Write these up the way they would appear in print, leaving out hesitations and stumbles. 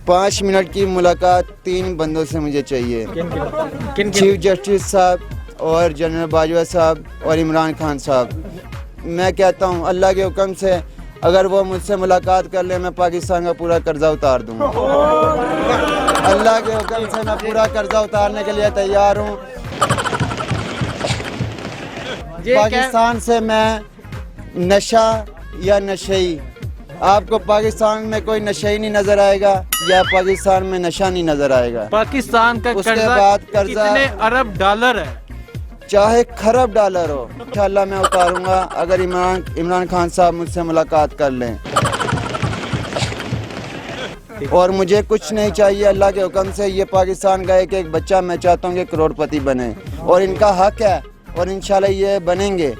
5 minute کی ملاقات 3 بندوں سے مجھے چاہیے، کن چیف جسٹس صاحب اور جنرل باجوہ صاحب اور عمران خان صاحب۔ میں کہتا ہوں اللہ کے حکم سے اگر وہ مجھ سے ملاقات کر لیں میں پاکستان کا پورا قرضہ اتار دوں گا۔ اللہ کے حکم سے میں پورا قرضہ اتارنے کے لیے تیار ہوں۔ پاکستان سے میں نشہ یا نشئی، آپ کو پاکستان میں کوئی نشئی نہیں نظر آئے گا یا پاکستان میں نشہ نہیں نظر آئے گا۔ پاکستان کا اس کے بعد قرضہ کتنے ارب ڈالر ہے؟ چاہے خراب ڈالر ہو انشاءاللہ میں اتاروں گا اگر عمران خان صاحب مجھ سے ملاقات کر لیں۔ اور مجھے کچھ نہیں چاہیے اللہ کے حکم سے، یہ پاکستان کا ایک ایک بچہ میں چاہتا ہوں کہ کروڑ پتی بنے، اور ان کا حق ہے اور انشاءاللہ یہ بنیں گے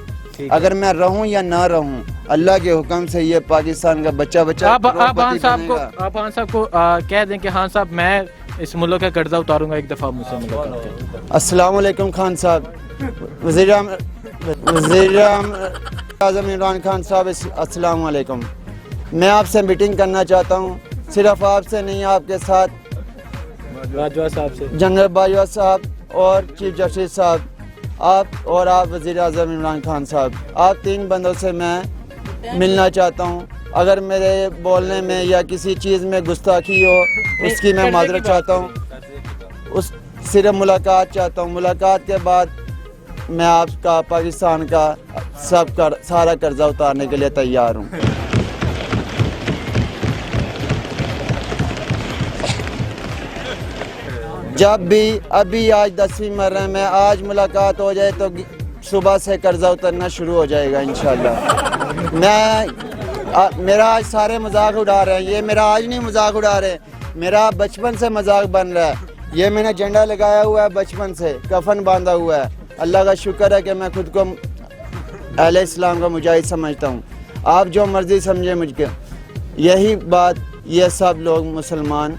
اگر میں رہوں یا نہ رہوں۔ اللہ کے حکم سے یہ پاکستان کا بچہ آپ خان صاحب کو کہہ دیں کہ خان صاحب میں اس ملک کا قرضہ اتاروں گا ایک دفعہ مجھ سے ملاقات کریں۔ السلام علیکم خان صاحب، وزیر اعظم عمران خان صاحب السلام علیکم۔ میں آپ سے میٹنگ کرنا چاہتا ہوں، صرف آپ سے نہیں، آپ کے ساتھ باجوہ صاحب سے، جنرل باجوہ صاحب اور چیف جسٹس صاحب، آپ اور آپ وزیر اعظم عمران خان صاحب، آپ 3 بندوں سے میں ملنا چاہتا ہوں۔ اگر میرے بولنے میں یا کسی چیز میں گستاخی ہو اس کی میں معذرت چاہتا ہوں، صرف ملاقات چاہتا ہوں۔ ملاقات کے بعد میں آپ کا پاکستان کا سارا قرضہ اتارنے کے لیے تیار ہوں۔ جب بھی ابھی آج 10ویں مرے میں آج ملاقات ہو جائے تو صبح سے قرضہ اترنا شروع ہو جائے گا انشاءاللہ۔ میرا آج سارے مذاق اڑا رہے ہیں، یہ میرا آج نہیں مذاق اڑا رہے، میرا بچپن سے مذاق بن رہا ہے۔ یہ میں نے جھنڈا لگایا ہوا ہے بچپن سے، کفن باندھا ہوا ہے۔ اللہ کا شکر ہے کہ میں خود کو اہل اسلام کا مجاہد سمجھتا ہوں۔ آپ جو مرضی سمجھے مجھ کے، یہی بات یہ سب لوگ مسلمان،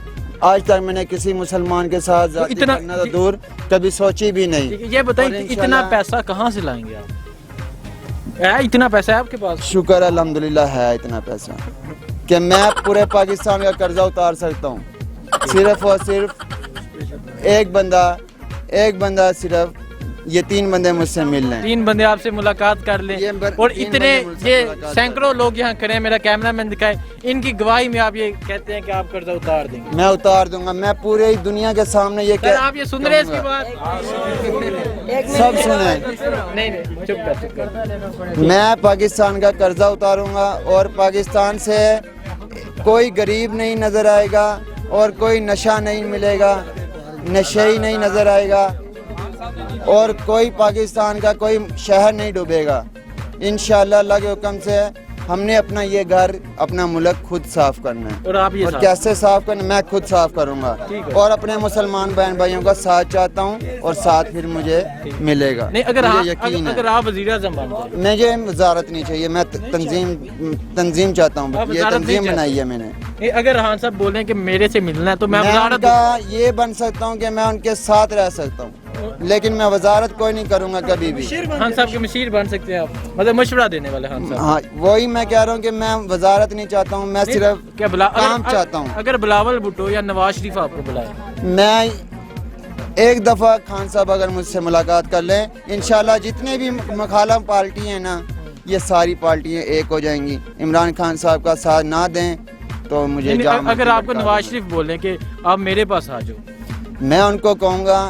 آج تک میں نے کسی مسلمان کے ساتھ ذاتی کرنا تو دور کبھی سوچی بھی نہیں۔ یہ بتائیں اتنا پیسہ کہاں سے لائیں گے آپ؟ اتنا پیسہ ہے آپ کے پاس؟ شکر الحمدللہ ہے اتنا پیسہ کہ میں پورے پاکستان کا قرضہ اتار سکتا ہوں۔ صرف اور صرف ایک بندہ صرف یہ 3 بندے مجھ سے مل لیں، 3 بندے آپ سے ملاقات کر لیں، اور اتنے یہ سینکڑوں لوگ یہاں کھڑے ہیں، میرا کیمرہ مین دکھائے، ان کی گواہی میں آپ یہ کہتے ہیں کہ آپ قرضہ اتار دیں گے؟ میں اتار دوں گا، میں پوری دنیا کے سامنے یہ کہ آپ یہ سن رہے ہیں اس کی بات؟ سب سنیں، نہیں چپ کر۔ میں پاکستان کا قرضہ اتاروں گا اور پاکستان سے کوئی غریب نہیں نظر آئے گا اور کوئی نشہ نہیں ملے گا، نشئی نہیں نظر آئے گا، اور کوئی پاکستان کا کوئی شہر نہیں ڈوبے گا انشاءاللہ۔ اللہ کے حکم سے ہم نے اپنا یہ گھر اپنا ملک خود صاف کرنا ہے، اور کیسے صاف کرنا میں خود صاف کروں گا، اور اپنے مسلمان بہن بھائیوں کا ساتھ چاہتا ہوں اور ساتھ پھر مجھے ملے گا۔ اگر آپ وزیر اعظم بن جائیں، مجھے وزارت نہیں چاہیے، میں تنظیم چاہتا ہوں، یہ تنظیم بنائی ہے میں نے۔ اگر خان صاحب بولیں کہ میرے سے ملنا ہے تو میں ان کا یہ بن سکتا ہوں کہ میں ان کے ساتھ رہ سکتا ہوں، لیکن میں وزارت کوئی نہیں کروں گا کبھی بھی۔ خان صاحب کے مشیر بن سکتے ہیں آپ، مطلب مشورہ دینے والے خان صاحب؟ ہاں وہی میں کہہ رہا ہوں کہ میں وزارت نہیں چاہتا ہوں، میں صرف کام چاہتا ہوں۔ اگر بلاول بھٹو یا نواز شریف آپ کو بلائیں، میں ایک دفعہ خان صاحب اگر مجھ سے ملاقات کر لیں انشاءاللہ جتنے بھی مخالف پارٹی ہیں نا یہ ساری پارٹیاں ایک ہو جائیں گی۔ عمران خان صاحب کا ساتھ نہ دیں تو مجھے اگر آپ کو نواز شریف بولیں کہ آپ میرے پاس آ جاؤ، میں ان کو کہوں گا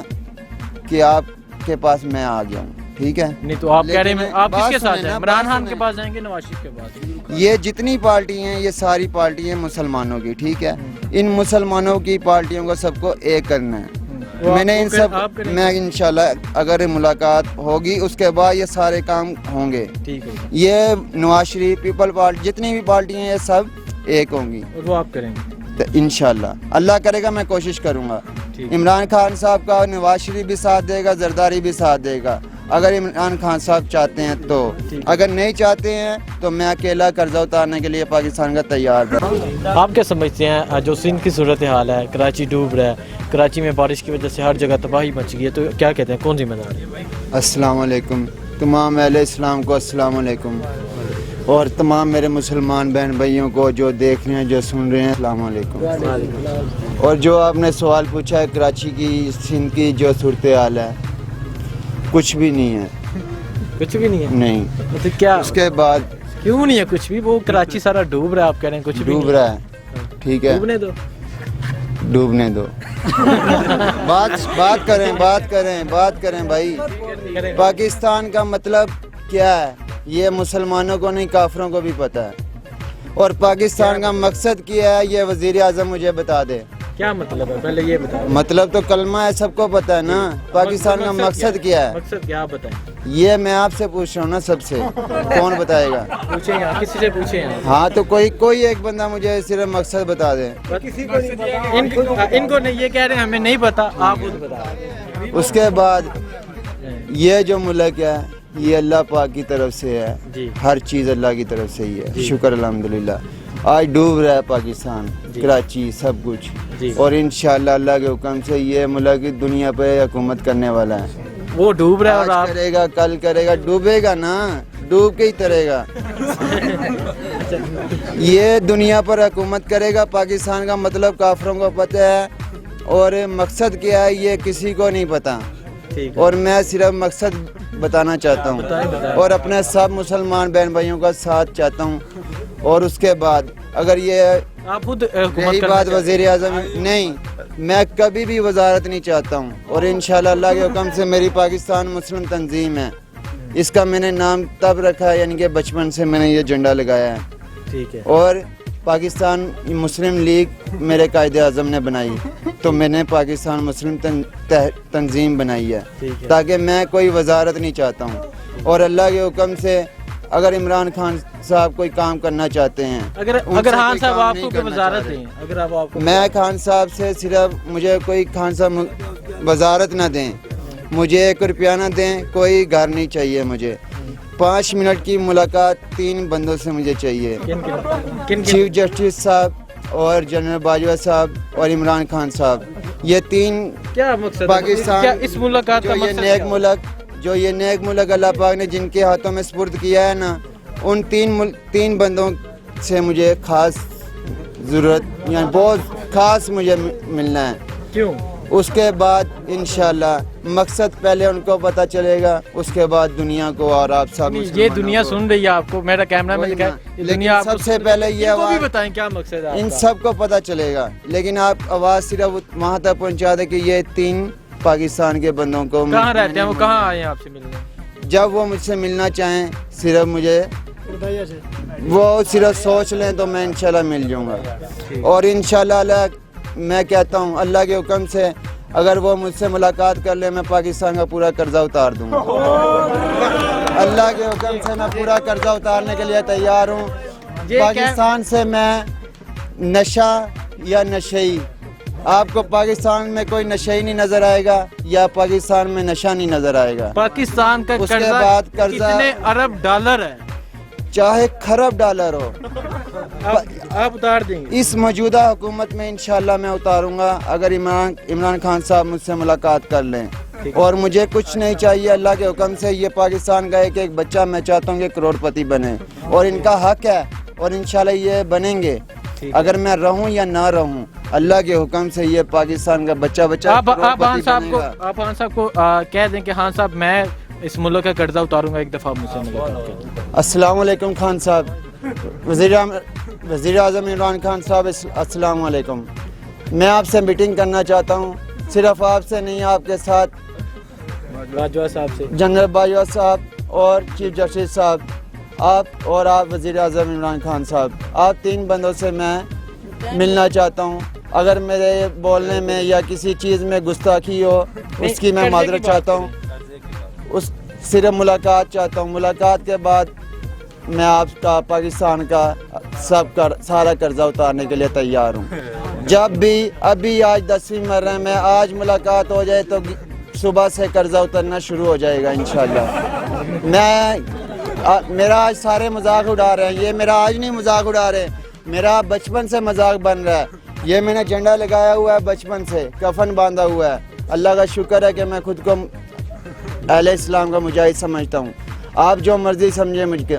کہ آپ کے پاس میں آ گیا ہوں، ٹھیک ہے؟ نہیں تو آپ کہہ رہے ہیں آپ کس کے ساتھ جائیں؟ عمران خان کے پاس جائیں گے، نواز شریف کے پاس؟ یہ جتنی پارٹی ہیں یہ ساری پارٹی ہیں مسلمانوں کی، ٹھیک ہے؟ ان مسلمانوں کی پارٹیوں کو سب کو ایک کرنا ہے۔ میں نے ان سب میں انشاءاللہ اگر ملاقات ہوگی اس کے بعد یہ سارے کام ہوں گے، ٹھیک ہے؟ یہ نواز شریف پیپل پارٹی جتنی بھی پارٹی ہیں یہ سب ایک ہوں گی، اور وہ آپ کریں گے انشاءاللہ اللہ کرے گا، میں کوشش کروں گا۔ عمران خان صاحب کا نواز شریف بھی ساتھ دے گا، زرداری بھی ساتھ دے گا اگر عمران خان صاحب چاہتے ہیں تو، اگر نہیں چاہتے ہیں تو میں اکیلا قرضہ اتارنے کے لیے پاکستان کا تیار ہوں۔ آپ کیا سمجھتے ہیں جو سندھ کی صورتحال ہے، کراچی ڈوب رہا ہے، کراچی میں بارش کی وجہ سے ہر جگہ تباہی مچ گئی ہے، تو کیا کہتے ہیں کون ذمہ دار ہے؟ السلام علیکم، تمام اہل اسلام کو السلام علیکم۔ اور تمام میرے مسلمان بہن بھائیوں کو جو دیکھ رہے ہیں جو سن رہے ہیں السلام علیکم. اور جو آپ نے سوال پوچھا ہے کراچی کی سندھ کی جو صورتحال ہے کچھ بھی نہیں ہے. کچھ بھی نہیں ہے؟ نہیں تو کیا اس کے بعد کیوں نہیں ہے کچھ بھی؟ وہ کراچی سارا ڈوب رہا ہے، آپ کہہ رہے ہیں کچھ بھی ڈوب رہا ہے. ٹھیک ہے ڈوبنے دو. بات کریں بھائی. پاکستان کا مطلب کیا ہے یہ مسلمانوں کو نہیں کافروں کو بھی پتہ ہے. اور پاکستان کا مقصد کیا ہے یہ وزیر اعظم مجھے بتا دے. کیا مطلب ہے پہلے یہ بتائیں. مطلب تو کلمہ ہے سب کو پتہ ہے نا. پاکستان کا مقصد کیا ہے؟ مقصد کیا آپ بتائیں. یہ میں آپ سے پوچھ رہا ہوں نا سب سے. کون بتائے گا؟ پوچھیں یہاں کسی سے پوچھیں یہاں. ہاں تو کوئی ایک بندہ مجھے صرف مقصد بتا دے. ان کو نہیں یہ کہہ رہے ہیں ہمیں نہیں پتا، آپ خود بتا. اس کے بعد یہ جو ملک ہے یہ اللہ پاک کی طرف سے ہے. ہر چیز اللہ کی طرف سے ہی ہے. شکر الحمدللہ. آج ڈوب رہا ہے پاکستان کراچی سب کچھ. اور انشاءاللہ اللہ کے حکم سے یہ ملک دنیا پہ حکومت کرنے والا ہے. وہ ڈوب رہا ہے اور کرے گا کل کرے گا. ڈوبے گا نا ڈوب کے ہی ترے گا. یہ دنیا پر حکومت کرے گا. پاکستان کا مطلب کافروں کو پتہ ہے اور مقصد کیا ہے یہ کسی کو نہیں پتا. اور میں صرف مقصد بتانا چاہتا ہوں اور اپنے سب مسلمان بہن بھائیوں کا ساتھ چاہتا ہوں. اور اس کے بعد اگر یہ رہی بات وزیر اعظم نہیں، میں کبھی بھی وزارت نہیں چاہتا ہوں. اور انشاءاللہ اللہ کے حکم سے میری پاکستان مسلم تنظیم ہے. اس کا میں نے نام تب رکھا ہے یعنی کہ بچپن سے میں نے یہ جھنڈا لگایا ہے. ٹھیک ہے. اور پاکستان مسلم لیگ میرے قائد اعظم نے بنائی تو میں نے پاکستان مسلم تنظیم بنائی ہے تاکہ میں کوئی وزارت نہیں چاہتا ہوں. اور اللہ کے حکم سے اگر عمران خان صاحب کوئی کام کرنا چاہتے ہیں اگر خان صاحب آپ کو وزارت دیں، اگر آپ میں خان صاحب سے صرف مجھے کوئی خان صاحب وزارت نہ دیں، مجھے 1 روپیہ نہ دیں، کوئی گھر نہیں چاہیے. مجھے 5 منٹ کی ملاقات 3 بندوں سے مجھے چاہیے. چیف جسٹس صاحب اور جنرل باجوہ صاحب اور عمران خان صاحب. یہ 3 کیا مقصد پاکستان اس ملاقات کا یہ نیک ملک اللہ پاک نے جن کے ہاتھوں میں سپرد کیا ہے نا، ان 3 بندوں سے مجھے خاص ضرورت یعنی بہت خاص مجھے ملنا ہے. کیوں؟ اس کے بعد انشاءاللہ مقصد پہلے ان کو پتہ چلے گا، اس کے بعد دنیا کو. اور آپ سب یہ دنیا سن رہی ہے آپ کو، میرا کیمرہ میں دکھائے. لیکن سب سے پہلے یہ آواز بتائیں کیا مقصد ہے. ان سب کو پتہ چلے گا لیکن آپ آواز صرف وہاں تک پہنچا دیں کہ یہ 3 پاکستان کے بندوں کو کہاں رہتے ہیں، وہ کہاں آئے ہیں آپ سے ملنے؟ جب وہ مجھ سے ملنا چاہیں صرف مجھے وہ صرف سوچ لیں تو میں انشاءاللہ مل جاؤں گا. اور انشاءاللہ میں کہتا ہوں اللہ کے حکم سے اگر وہ مجھ سے ملاقات کر لے میں پاکستان کا پورا قرضہ اتار دوں گا. اللہ کے حکم سے میں پورا قرضہ اتارنے کے لیے تیار ہوں. پاکستان سے میں نشہ یا نشئی، آپ کو پاکستان میں کوئی نشئی نہیں نظر آئے گا یا پاکستان میں نشہ نہیں نظر آئے گا. پاکستان کا اس کے بعد قرضہ کتنے ارب ڈالر ہے، چاہے خرب ڈالر ہو آپ اتار دیں گے. اس موجودہ حکومت میں انشاءاللہ میں اتاروں گا اگر عمران خان صاحب مجھ سے ملاقات کر لیں. اور مجھے کچھ نہیں چاہیے اللہ کے حکم سے. یہ پاکستان کا ایک بچہ میں چاہتا ہوں کہ کروڑ پتی بنے اور ان کا حق ہے اور انشاءاللہ یہ بنیں گے. اگر میں رہوں یا نہ رہوں اللہ کے حکم سے یہ پاکستان کا بچہ آپ خان صاحب کو کہہ دیں کہ خان صاحب میں اس ملک کا قرضہ اتاروں گا ایک دفعہ مجھ سے ملاقات. السلام علیکم خان صاحب. وزیر اعظم عمران خان صاحب السلام علیکم. میں آپ سے میٹنگ کرنا چاہتا ہوں، صرف آپ سے نہیں آپ کے ساتھ باجوہ صاحب سے، جنرل باجوہ صاحب اور چیف جسٹس صاحب، آپ اور آپ وزیر اعظم عمران خان صاحب، آپ 3 بندوں سے میں ملنا چاہتا ہوں. اگر میرے بولنے میں یا کسی چیز میں گستاخی ہو اس کی میں معذرت چاہتا ہوں. صرف ملاقات چاہتا ہوں. ملاقات کے بعد میں آپ کا پاکستان کا سارا قرضہ اتارنے کے لیے تیار ہوں. جب بھی ابھی آج 10ویں مرہ میں آج ملاقات ہو جائے تو صبح سے قرضہ اترنا شروع ہو جائے گا انشاءاللہ. میرا آج سارے مذاق اڑا رہے ہیں. یہ میرا آج نہیں مذاق اڑا رہے، میرا بچپن سے مذاق بن رہا ہے. یہ میں نے جھنڈا لگایا ہوا ہے بچپن سے، کفن باندھا ہوا ہے. اللہ کا شکر ہے کہ میں خود کو اہل اسلام کا مجاہد سمجھتا ہوں. آپ جو مرضی سمجھے مجھ کے.